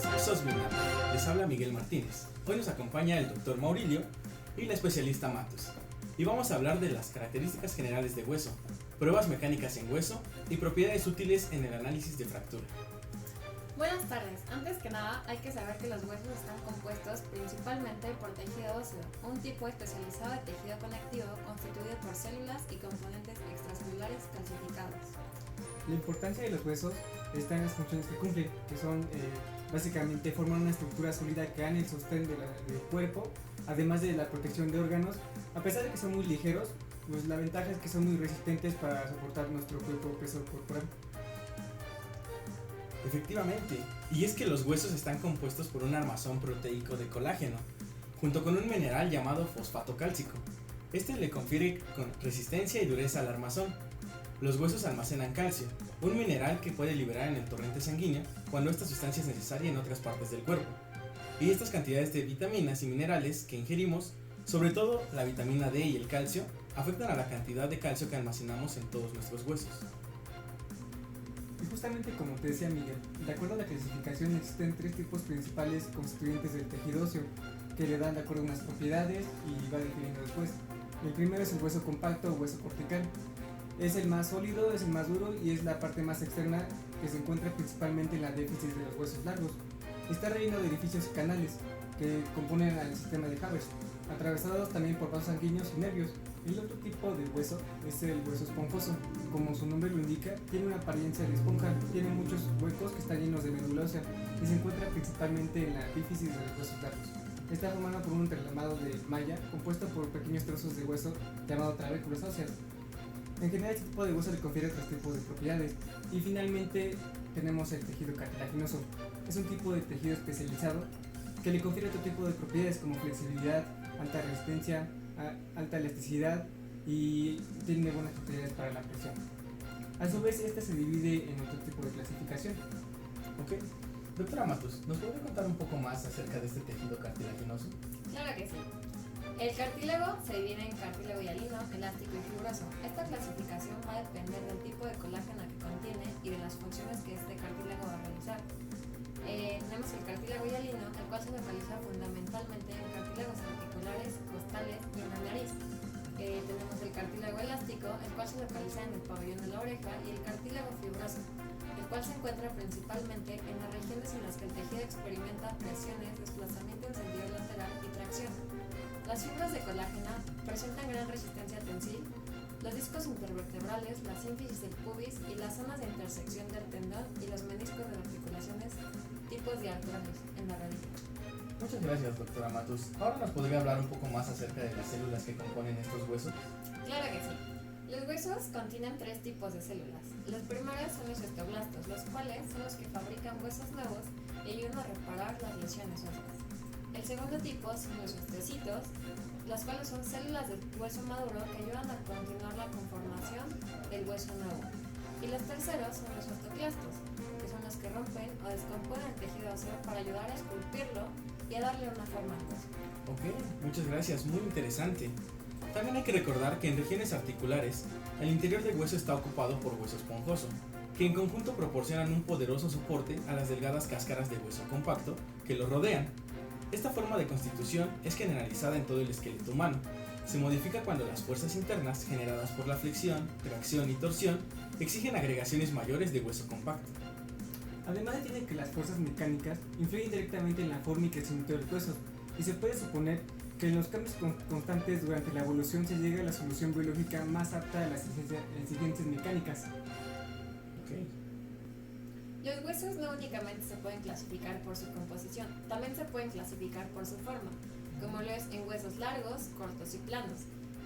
SOSBINAR. Les habla Miguel Martínez. Hoy nos acompaña el Dr. Maurilio y la especialista Matus. Y vamos a hablar de las características generales de hueso, pruebas mecánicas en hueso y propiedades útiles en el análisis de fractura. Buenas tardes. Antes que nada, hay que saber que los huesos están compuestos principalmente por tejido óseo, un tipo especializado de tejido conectivo constituido por células y componentes extracelulares calcificados. La importancia de los huesos está en las funciones que cumplen, que son básicamente formar una estructura sólida que dan el sostén del cuerpo, además de la protección de órganos. A pesar de que son muy ligeros, pues la ventaja es que son muy resistentes para soportar nuestro propio peso corporal. Efectivamente, y es que los huesos están compuestos por un armazón proteico de colágeno, junto con un mineral llamado fosfato cálcico. Este le confiere resistencia y dureza al armazón. Los huesos almacenan calcio, un mineral que puede liberar en el torrente sanguíneo cuando esta sustancia es necesaria en otras partes del cuerpo. Y estas cantidades de vitaminas y minerales que ingerimos, sobre todo la vitamina D y el calcio, afectan a la cantidad de calcio que almacenamos en todos nuestros huesos. Y justamente como te decía Miguel, de acuerdo a la clasificación existen tres tipos principales constituyentes del tejido óseo, que le dan de acuerdo a unas propiedades y va definiendo después. El primero es el hueso compacto o hueso cortical. Es el más sólido, es el más duro y es la parte más externa que se encuentra principalmente en la déficit de los huesos largos. Está relleno de orificios y canales que componen al sistema de Haber, atravesados también por vasos sanguíneos y nervios. El otro tipo de hueso es el hueso esponjoso. Como su nombre lo indica, tiene una apariencia de esponja, tiene muchos huecos que están llenos de médula ósea y se encuentra principalmente en la epífisis de los huesos largos. Está formado por un entramado de malla compuesto por pequeños trozos de hueso llamado trabéculas óseas. En general, este tipo de hueso le confiere otros tipos de propiedades. Y finalmente tenemos el tejido cartilaginoso. Es un tipo de tejido especializado que le confiere otro tipo de propiedades como flexibilidad, alta resistencia, alta elasticidad y tiene buenas propiedades para la presión. A su vez, esta se divide en otro tipo de clasificación. Ok. Doctora Matus, ¿nos puede contar un poco más acerca de este tejido cartilaginoso? Claro que sí. El cartílago se divide en cartílago hialino, elástico y fibroso. Esta clasificación va a depender del tipo de colágeno que contiene y de las funciones que este cartílago va a realizar. Tenemos el cartílago hialino, el cual se localiza fundamentalmente en cartílagos articulares, costales y en la nariz. Tenemos el cartílago elástico, el cual se localiza en el pabellón de la oreja, y el cartílago fibroso, el cual se encuentra principalmente en las regiones en las que el tejido experimenta presiones, desplazamiento en sentido lateral y tracción. Las fibras de colágeno presentan gran resistencia tensil. Los discos intervertebrales, la sínfisis del pubis y las zonas de intersección del tendón y los meniscos de las articulaciones, tipos diartrales en la rodilla. Muchas gracias, doctora Matus. Ahora nos podría hablar un poco más acerca de las células que componen estos huesos. Claro que sí. Los huesos contienen tres tipos de células. Los primeros son los osteoblastos, los cuales son los que fabrican huesos nuevos y ayudan a reparar las lesiones óseas. El segundo tipo son los osteocitos, las cuales son células del hueso maduro que ayudan a continuar la conformación del hueso nuevo. Y los terceros son los osteoclastos, que son los que rompen o descomponen el tejido óseo para ayudar a esculpirlo y a darle una forma al hueso. Ok, muchas gracias, muy interesante. También hay que recordar que en regiones articulares, el interior del hueso está ocupado por hueso esponjoso, que en conjunto proporcionan un poderoso soporte a las delgadas cáscaras de hueso compacto que lo rodean. Esta forma de constitución es generalizada en todo el esqueleto humano. Se modifica cuando las fuerzas internas generadas por la flexión, tracción y torsión exigen agregaciones mayores de hueso compacto. Además, tiene que las fuerzas mecánicas influyen directamente en la forma y crecimiento del hueso, y se puede suponer que en los cambios constantes durante la evolución se llega a la solución biológica más apta a las exigencias mecánicas. Okay. Los huesos no únicamente se pueden clasificar por su composición, también se pueden clasificar por su forma, como lo es en huesos largos, cortos y planos.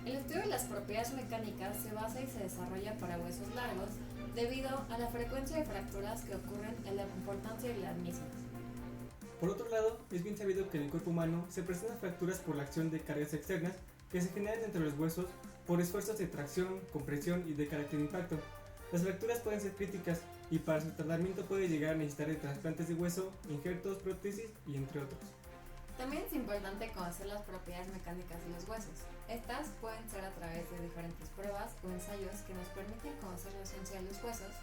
El estudio de las propiedades mecánicas se basa y se desarrolla para huesos largos debido a la frecuencia de fracturas que ocurren en la importancia de las mismas. Por otro lado, es bien sabido que en el cuerpo humano se presentan fracturas por la acción de cargas externas que se generan entre los huesos por esfuerzos de tracción, compresión y de carácter impacto. Las fracturas pueden ser críticas y para su tratamiento puede llegar a necesitar de trasplantes de hueso, injertos, prótesis y entre otros. También es importante conocer las propiedades mecánicas de los huesos. Estas pueden ser a través de diferentes pruebas o ensayos que nos permiten conocer la esencia de los huesos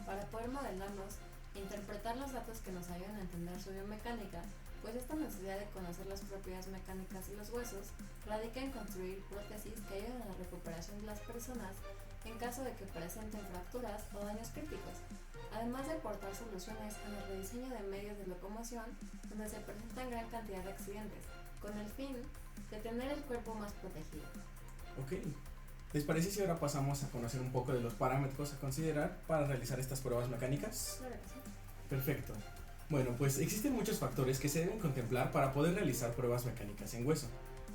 para poder modelarlos Interpretar los datos que nos ayuden a entender su biomecánica, pues esta necesidad de conocer las propiedades mecánicas de los huesos radica en construir prótesis que ayuden a la recuperación de las personas en caso de que presenten fracturas o daños críticos, además de aportar soluciones en el rediseño de medios de locomoción donde se presentan gran cantidad de accidentes, con el fin de tener el cuerpo más protegido. Ok, ¿les parece si ahora pasamos a conocer un poco de los parámetros a considerar para realizar estas pruebas mecánicas? Claro que sí. Perfecto. Bueno, pues existen muchos factores que se deben contemplar para poder realizar pruebas mecánicas en hueso.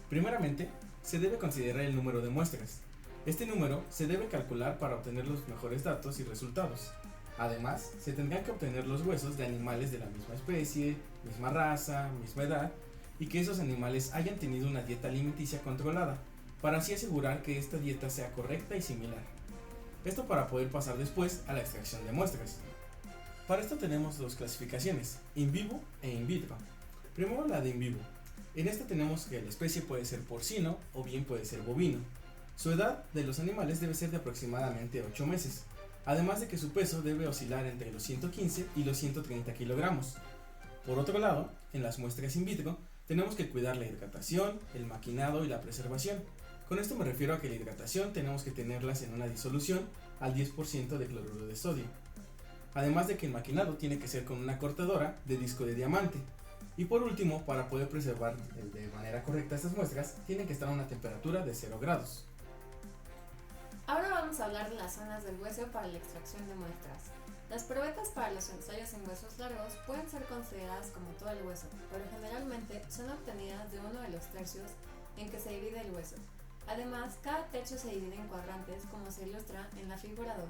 Primeramente, se debe considerar el número de muestras. Este número se debe calcular para obtener los mejores datos y resultados. Además, se tendrán que obtener los huesos de animales de la misma especie, misma raza, misma edad, y que esos animales hayan tenido una dieta alimenticia controlada, para así asegurar que esta dieta sea correcta y similar. Esto para poder pasar después a la extracción de muestras. Para esto tenemos dos clasificaciones, in vivo e in vitro. Primero la de in vivo. En esta tenemos que la especie puede ser porcino o bien puede ser bovino. Su edad de los animales debe ser de aproximadamente 8 meses, además de que su peso debe oscilar entre los 115 y los 130 kilogramos. Por otro lado, en las muestras in vitro tenemos que cuidar la hidratación, el maquinado y la preservación. Con esto me refiero a que la hidratación tenemos que tenerlas en una disolución al 10% de cloruro de sodio. Además de que el maquinado tiene que ser con una cortadora de disco de diamante. Y por último, para poder preservar de manera correcta estas muestras, tienen que estar a una temperatura de 0 grados. Ahora vamos a hablar de las zonas del hueso para la extracción de muestras. Las probetas para los ensayos en huesos largos pueden ser consideradas como todo el hueso, pero generalmente son obtenidas de uno de los tercios en que se divide el hueso. Además, cada tercio se divide en cuadrantes como se ilustra en la figura 2.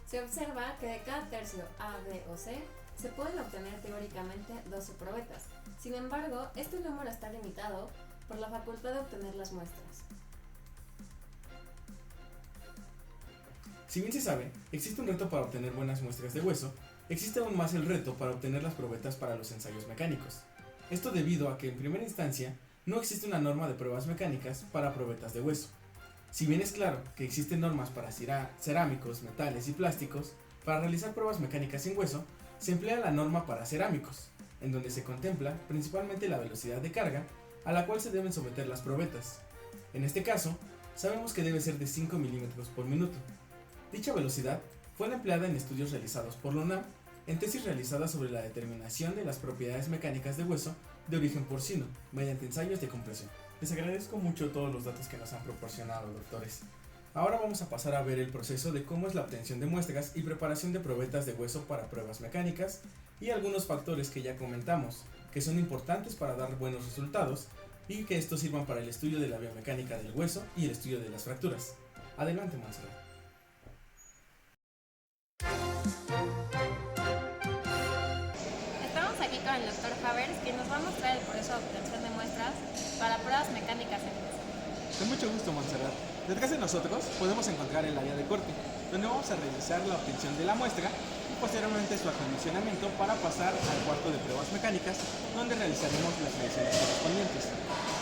Se observa que de cada tercio A, B o C se pueden obtener teóricamente 12 probetas. Sin embargo, este número está limitado por la facultad de obtener las muestras. Si bien se sabe, existe un reto para obtener buenas muestras de hueso, existe aún más el reto para obtener las probetas para los ensayos mecánicos. Esto debido a que en primera instancia no existe una norma de pruebas mecánicas para probetas de hueso. Si bien es claro que existen normas para cerámicos, metales y plásticos, para realizar pruebas mecánicas en hueso, se emplea la norma para cerámicos, en donde se contempla principalmente la velocidad de carga a la cual se deben someter las probetas. En este caso, sabemos que debe ser de 5 milímetros por minuto. Dicha velocidad fue la empleada en estudios realizados por la UNAM en tesis realizadas sobre la determinación de las propiedades mecánicas de hueso de origen porcino mediante ensayos de compresión. Les agradezco mucho todos los datos que nos han proporcionado, doctores. Ahora vamos a pasar a ver el proceso de cómo es la obtención de muestras y preparación de probetas de hueso para pruebas mecánicas y algunos factores que ya comentamos, que son importantes para dar buenos resultados y que estos sirvan para el estudio de la biomecánica del hueso y el estudio de las fracturas. Adelante, Montserrat. Estamos aquí con el Dr. Havers, quien nos va a mostrar el proceso de obtención de muestras para pruebas mecánicas en hueso. Con mucho gusto, Montserrat. Detrás de nosotros podemos encontrar el área de corte, donde vamos a realizar la obtención de la muestra y posteriormente su acondicionamiento para pasar al cuarto de pruebas mecánicas, donde realizaremos las mediciones correspondientes.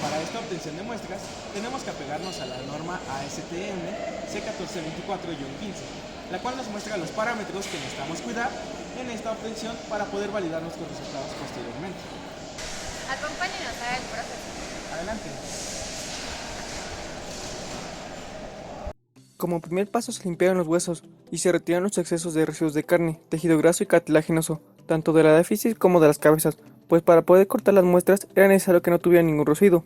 Para esta obtención de muestras, tenemos que apegarnos a la norma ASTM C1424-15, la cual nos muestra los parámetros que necesitamos cuidar en esta obtención para poder validar nuestros resultados posteriormente. Acompáñenos a ver el proceso. Adelante. Como primer paso se limpiaron los huesos y se retiraron los excesos de residuos de carne, tejido graso y cartilaginoso, tanto de la déficit como de las cabezas, pues para poder cortar las muestras era necesario que no tuvieran ningún residuo.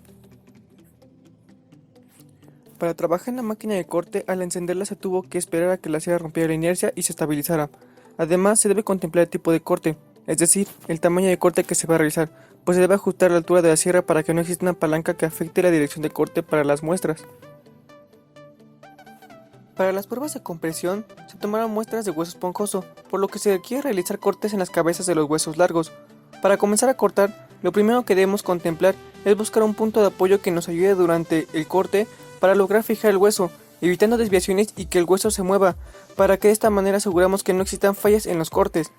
Para trabajar en la máquina de corte, al encenderla se tuvo que esperar a que la sierra rompiera la inercia y se estabilizara. Además, se debe contemplar el tipo de corte, es decir, el tamaño de corte que se va a realizar, pues se debe ajustar la altura de la sierra para que no exista una palanca que afecte la dirección de corte para las muestras. Para las pruebas de compresión, se tomaron muestras de hueso esponjoso, por lo que se requiere realizar cortes en las cabezas de los huesos largos. Para comenzar a cortar, lo primero que debemos contemplar es buscar un punto de apoyo que nos ayude durante el corte para lograr fijar el hueso, evitando desviaciones y que el hueso se mueva, para que de esta manera aseguramos que no existan fallas en los cortes.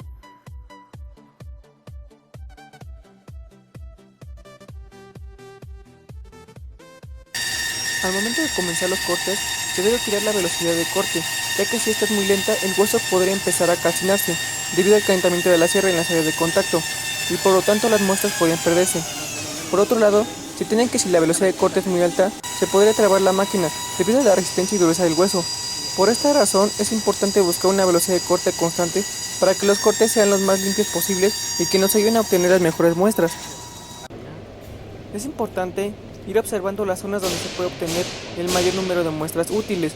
Al momento de comenzar los cortes, se se debe cuidar la velocidad de corte, ya que si esta es muy lenta, el hueso podría empezar a calcinarse, debido al calentamiento de la sierra en las áreas de contacto, y por lo tanto las muestras podrían perderse. Por otro lado, se tiene que si la velocidad de corte es muy alta, se podría trabar la máquina, debido a la resistencia y dureza del hueso. Por esta razón, es importante buscar una velocidad de corte constante para que los cortes sean los más limpios posibles y que nos ayuden a obtener las mejores muestras. Es importante ir observando las zonas donde se puede obtener el mayor número de muestras útiles,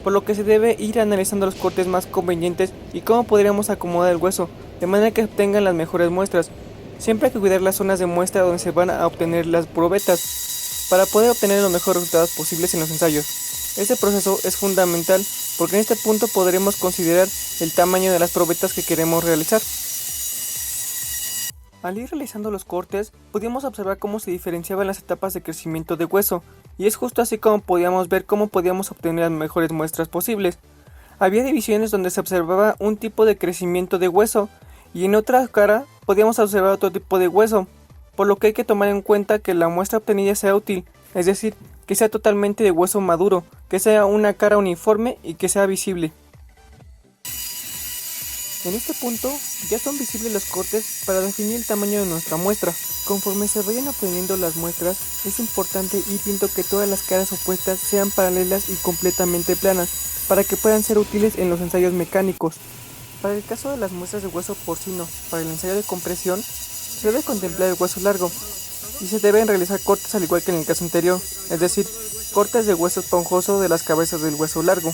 por lo que se debe ir analizando los cortes más convenientes y cómo podríamos acomodar el hueso, de manera que obtengan las mejores muestras. Siempre hay que cuidar las zonas de muestra donde se van a obtener las probetas, para poder obtener los mejores resultados posibles en los ensayos. Este proceso es fundamental porque en este punto podremos considerar el tamaño de las probetas que queremos realizar. Al ir realizando los cortes, pudimos observar cómo se diferenciaban las etapas de crecimiento de hueso, y es justo así como podíamos ver cómo podíamos obtener las mejores muestras posibles. Había divisiones donde se observaba un tipo de crecimiento de hueso, y en otra cara podíamos observar otro tipo de hueso, por lo que hay que tomar en cuenta que la muestra obtenida sea útil, es decir, que sea totalmente de hueso maduro, que sea una cara uniforme y que sea visible. En este punto ya son visibles los cortes para definir el tamaño de nuestra muestra. Conforme se vayan obteniendo las muestras, es importante ir viendo que todas las caras opuestas sean paralelas y completamente planas, para que puedan ser útiles en los ensayos mecánicos. Para el caso de las muestras de hueso porcino, para el ensayo de compresión, se debe contemplar el hueso largo, y se deben realizar cortes al igual que en el caso anterior, es decir, cortes de hueso esponjoso de las cabezas del hueso largo.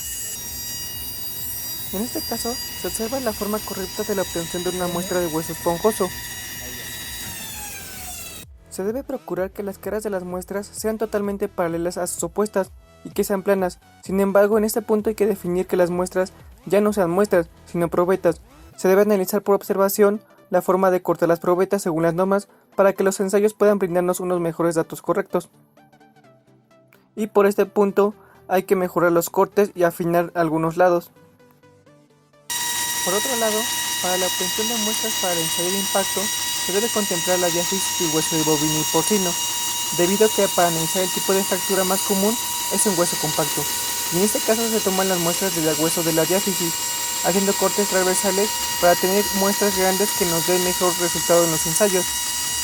En este caso, se observa la forma correcta de la obtención de una muestra de hueso esponjoso. Se debe procurar que las caras de las muestras sean totalmente paralelas a sus opuestas y que sean planas. Sin embargo, en este punto hay que definir que las muestras ya no sean muestras, sino probetas. Se debe analizar por observación la forma de cortar las probetas según las normas para que los ensayos puedan brindarnos unos mejores datos correctos. Y por este punto hay que mejorar los cortes y afinar algunos lados. Por otro lado, para la obtención de muestras para el ensayo de impacto, se debe contemplar la diáfisis y hueso de bovino y porcino, debido a que para analizar el tipo de fractura más común es un hueso compacto, y en este caso se toman las muestras del hueso de la diáfisis, haciendo cortes transversales para tener muestras grandes que nos den mejor resultado en los ensayos.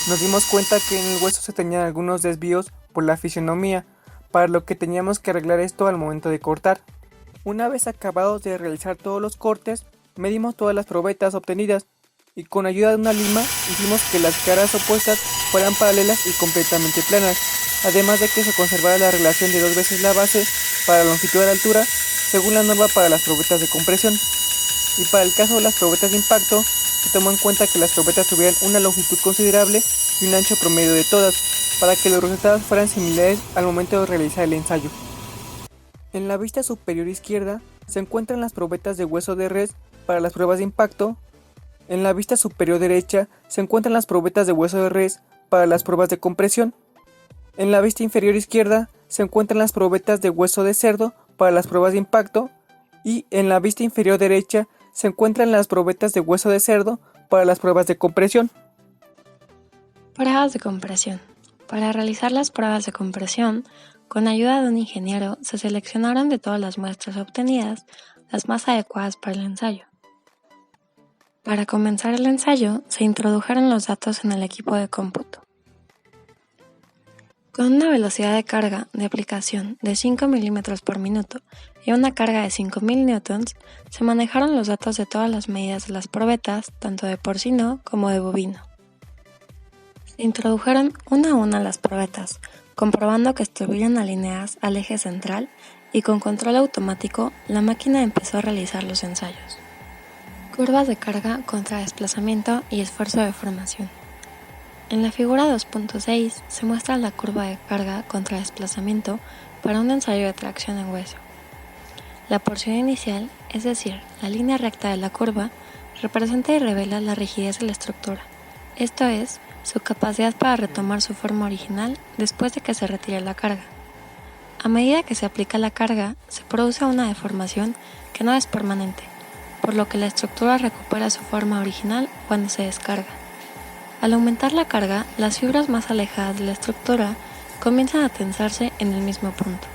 Nos dimos cuenta que en el hueso se tenían algunos desvíos por la fisionomía, para lo que teníamos que arreglar esto al momento de cortar. Una vez acabados de realizar todos los cortes, medimos todas las probetas obtenidas y con ayuda de una lima hicimos que las caras opuestas fueran paralelas y completamente planas, además de que se conservara la relación de 2 veces la base para la longitud de la altura según la norma para las probetas de compresión. Y para el caso de las probetas de impacto, se tomó en cuenta que las probetas tuvieran una longitud considerable y un ancho promedio de todas, para que los resultados fueran similares al momento de realizar el ensayo. En la vista superior izquierda se encuentran las probetas de hueso de res para las pruebas de impacto. En la vista superior derecha se encuentran las probetas de hueso de res para las pruebas de compresión. En la vista inferior izquierda se encuentran las probetas de hueso de cerdo para las pruebas de impacto y en la vista inferior derecha se encuentran las probetas de hueso de cerdo para las pruebas de compresión. Pruebas de compresión. Para realizar las pruebas de compresión, con ayuda de un ingeniero se seleccionaron de todas las muestras obtenidas las más adecuadas para el ensayo. Para comenzar el ensayo, se introdujeron los datos en el equipo de cómputo. Con una velocidad de carga de aplicación de 5 milímetros por minuto y una carga de 5000 newtons, se manejaron los datos de todas las medidas de las probetas, tanto de porcino como de bovino. Se introdujeron una a una las probetas, comprobando que estuvieran alineadas al eje central y con control automático, la máquina empezó a realizar los ensayos. Curvas de carga contra desplazamiento y esfuerzo de formación. En la figura 2.6 se muestra la curva de carga contra desplazamiento para un ensayo de tracción en hueso. La porción inicial, es decir, la línea recta de la curva, representa y revela la rigidez de la estructura, esto es, su capacidad para retomar su forma original después de que se retire la carga. A medida que se aplica la carga, se produce una deformación que no es permanente, por lo que la estructura recupera su forma original cuando se descarga. Al aumentar la carga, las fibras más alejadas de la estructura comienzan a tensarse en el mismo punto.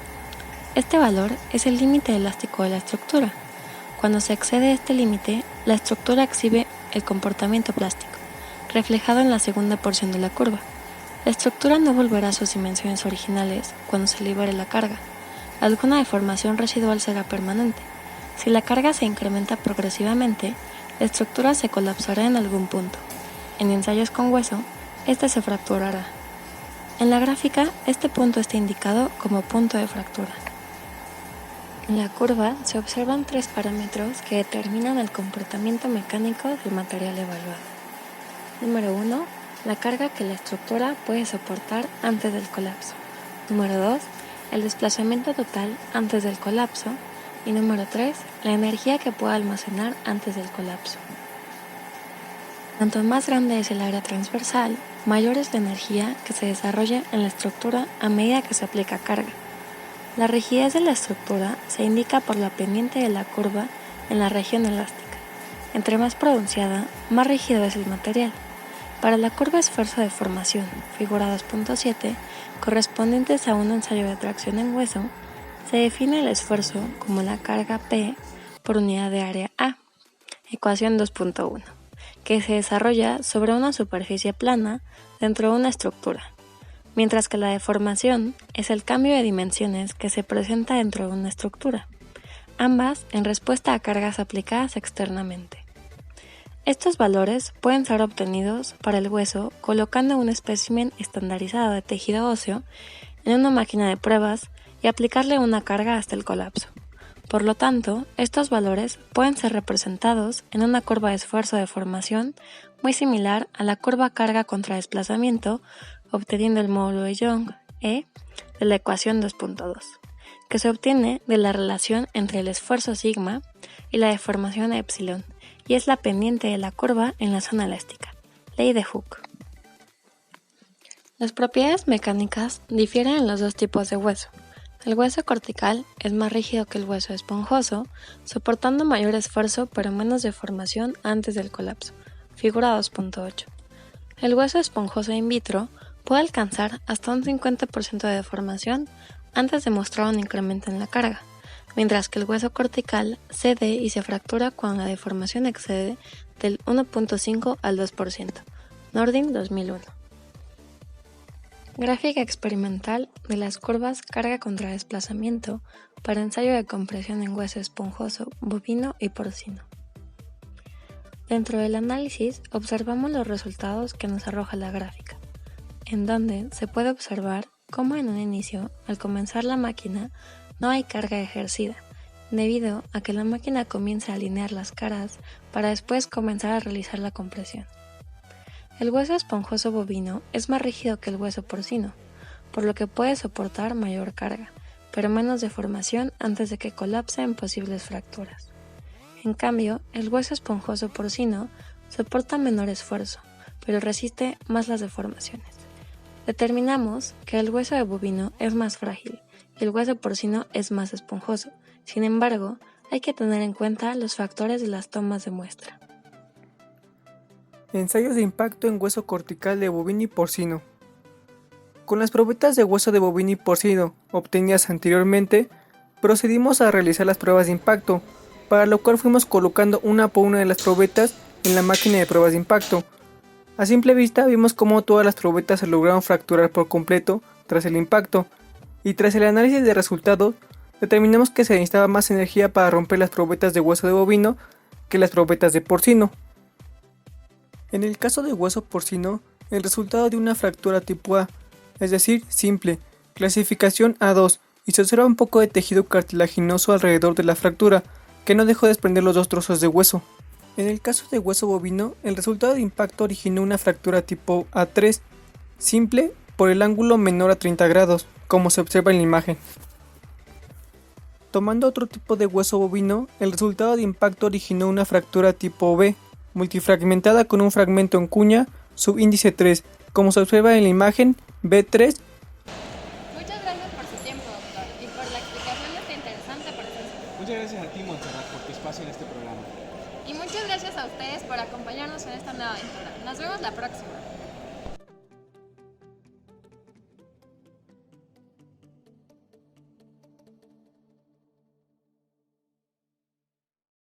este valor es el límite elástico de la estructura. Cuando se excede este límite, la estructura exhibe el comportamiento plástico, reflejado en la segunda porción de la curva. La estructura no volverá a sus dimensiones originales cuando se libere la carga. Alguna deformación residual será permanente. Si la carga se incrementa progresivamente, la estructura se colapsará en algún punto. En ensayos con hueso, este se fracturará. En la gráfica, este punto está indicado como punto de fractura. En la curva se observan 3 parámetros que determinan el comportamiento mecánico del material evaluado. Número 1. La carga que la estructura puede soportar antes del colapso. Número 2. El desplazamiento total antes del colapso. Y número 3. La energía que pueda almacenar antes del colapso. Cuanto más grande es el área transversal, mayor es la energía que se desarrolla en la estructura a medida que se aplica carga. La rigidez de la estructura se indica por la pendiente de la curva en la región elástica. Entre más pronunciada, más rígido es el material. Para la curva esfuerzo de formación, figura 2.7, correspondientes a un ensayo de tracción en hueso, se define el esfuerzo como la carga P por unidad de área A, ecuación 2.1, que se desarrolla sobre una superficie plana dentro de una estructura, mientras que la deformación es el cambio de dimensiones que se presenta dentro de una estructura, ambas en respuesta a cargas aplicadas externamente. Estos valores pueden ser obtenidos para el hueso colocando un espécimen estandarizado de tejido óseo en una máquina de pruebas y aplicarle una carga hasta el colapso. Por lo tanto, estos valores pueden ser representados en una curva de esfuerzo de formación muy similar a la curva carga contra desplazamiento, obteniendo el módulo de Young, E, de la ecuación 2.2, que se obtiene de la relación entre el esfuerzo sigma y la deformación epsilon, y es la pendiente de la curva en la zona elástica, ley de Hooke. Las propiedades mecánicas difieren en los dos tipos de hueso. El hueso cortical es más rígido que el hueso esponjoso, soportando mayor esfuerzo pero menos deformación antes del colapso, figura 2.8. El hueso esponjoso in vitro puede alcanzar hasta un 50% de deformación antes de mostrar un incremento en la carga, mientras que el hueso cortical cede y se fractura cuando la deformación excede del 1.5 al 2%. Nordin 2001. Gráfica experimental de las curvas carga contra desplazamiento para ensayo de compresión en hueso esponjoso, bovino y porcino. Dentro del análisis observamos los resultados que nos arroja la gráfica, en donde se puede observar cómo en un inicio, al comenzar la máquina, no hay carga ejercida, debido a que la máquina comienza a alinear las caras para después comenzar a realizar la compresión. El hueso esponjoso bovino es más rígido que el hueso porcino, por lo que puede soportar mayor carga, pero menos deformación antes de que colapse en posibles fracturas. En cambio, el hueso esponjoso porcino soporta menor esfuerzo, pero resiste más las deformaciones. Determinamos que el hueso de bovino es más frágil y el hueso porcino es más esponjoso. Sin embargo, hay que tener en cuenta los factores de las tomas de muestra. Ensayos de impacto en hueso cortical de bovino y porcino. Con las probetas de hueso de bovino y porcino obtenidas anteriormente, procedimos a realizar las pruebas de impacto, para lo cual fuimos colocando una por una de las probetas en la máquina de pruebas de impacto. A simple vista vimos cómo todas las probetas se lograron fracturar por completo tras el impacto, y tras el análisis de resultados, determinamos que se necesitaba más energía para romper las probetas de hueso de bovino que las probetas de porcino. En el caso de hueso porcino, el resultado de una fractura tipo A, es decir, simple, clasificación A2, y se observa un poco de tejido cartilaginoso alrededor de la fractura, que no dejó desprender los dos trozos de hueso. En el caso de hueso bovino, el resultado de impacto originó una fractura tipo A3, simple, por el ángulo menor a 30 grados, como se observa en la imagen. Tomando otro tipo de hueso bovino, el resultado de impacto originó una fractura tipo B, multifragmentada con un fragmento en cuña, subíndice 3, como se observa en la imagen B3. Muchas gracias por su tiempo, doctor, y por la explicación de este interesante proceso. Muchas gracias a ti, Montserrat, por tu espacio en este programa. Y muchas gracias a ustedes por acompañarnos en esta nueva aventura. Nos vemos la próxima.